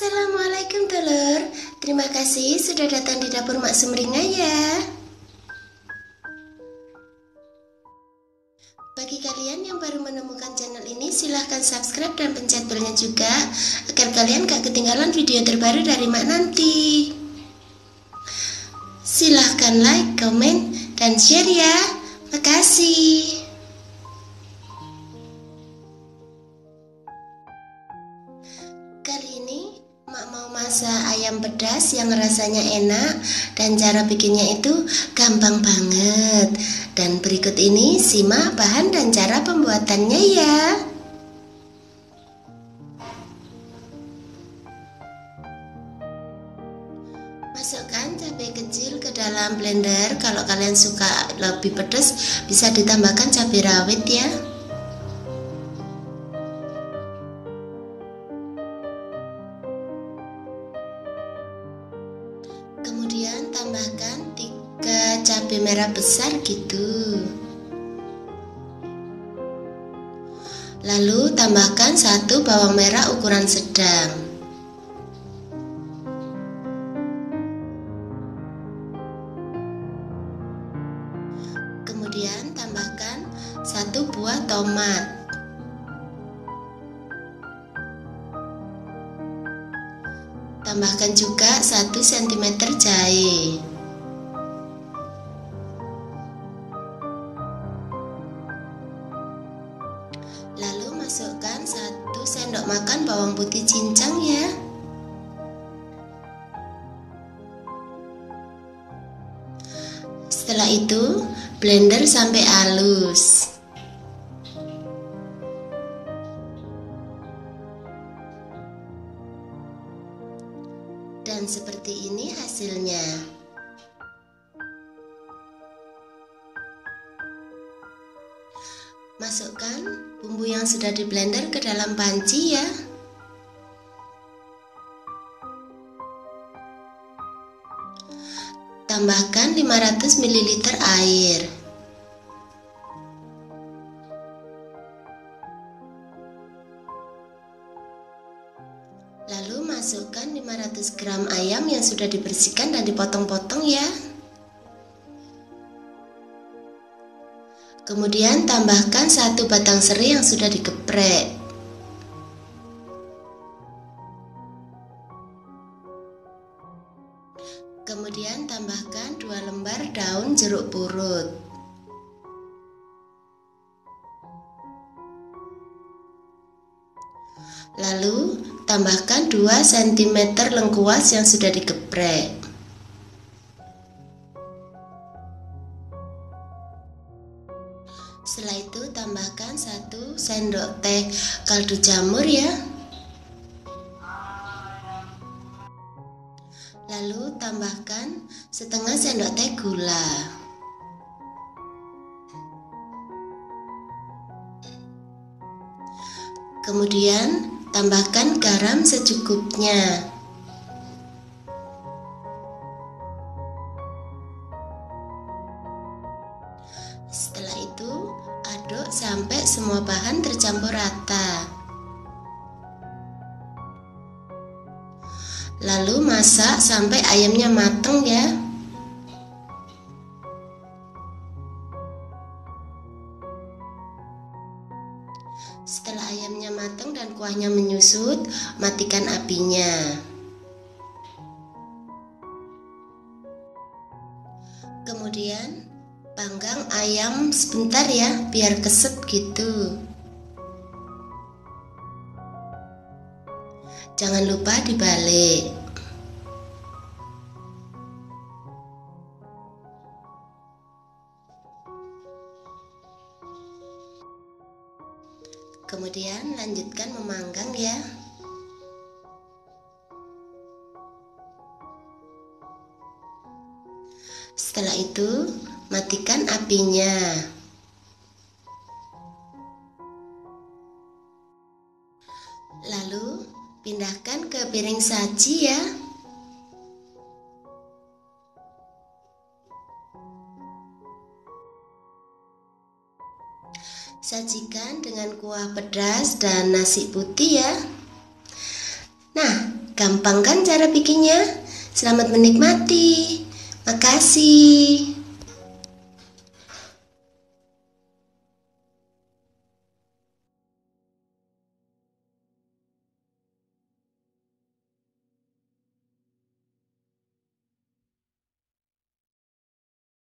Assalamualaikum telur. Terima kasih sudah datang di dapur Mak Sumringah ya. Bagi kalian yang baru menemukan channel ini, silahkan subscribe dan pencet belnya juga agar kalian gak ketinggalan video terbaru dari Mak nanti. Silahkan like, komen, dan share ya. Makasih. Kali ini Mak mau masak ayam pedas yang rasanya enak dan cara bikinnya itu gampang banget. Dan berikut ini simak bahan dan cara pembuatannya ya. Masukkan cabai kecil ke dalam blender. Kalau kalian suka lebih pedas bisa ditambahkan cabai rawit ya. Kemudian tambahkan 3 cabai merah besar gitu. Lalu tambahkan 1 bawang merah ukuran sedang. Kemudian tambahkan 1 buah tomat. Tambahkan juga 1 cm jahe. Lalu masukkan 1 sendok makan bawang putih cincang ya. Setelah itu blender sampai halus. Dan seperti ini hasilnya. Masukkan bumbu yang sudah di blender ke dalam panci ya. Tambahkan 500 ml air. Lalu masukkan 500 gram ayam yang sudah dibersihkan dan dipotong-potong ya. Kemudian tambahkan 1 batang serai yang sudah digeprek. Kemudian tambahkan 2 lembar daun jeruk purut. Lalu tambahkan 2 cm lengkuas yang sudah digeprek. Setelah itu tambahkan 1 sendok teh kaldu jamur ya. Lalu tambahkan setengah sendok teh gula. Kemudian tambahkan garam secukupnya. Setelah itu aduk sampai semua bahan tercampur rata. Lalu masak sampai ayamnya matang ya. Setelah ayamnya matang dan kuahnya menyusut, matikan apinya. Kemudian panggang ayam sebentar ya, biar keset gitu. Jangan lupa dibalik. Kemudian lanjutkan memanggang ya. Setelah itu matikan apinya. Lalu pindahkan ke piring saji ya. Sajikan dengan kuah pedas dan nasi putih ya. Nah, Gampang kan cara bikinnya? Selamat menikmati. Makasih.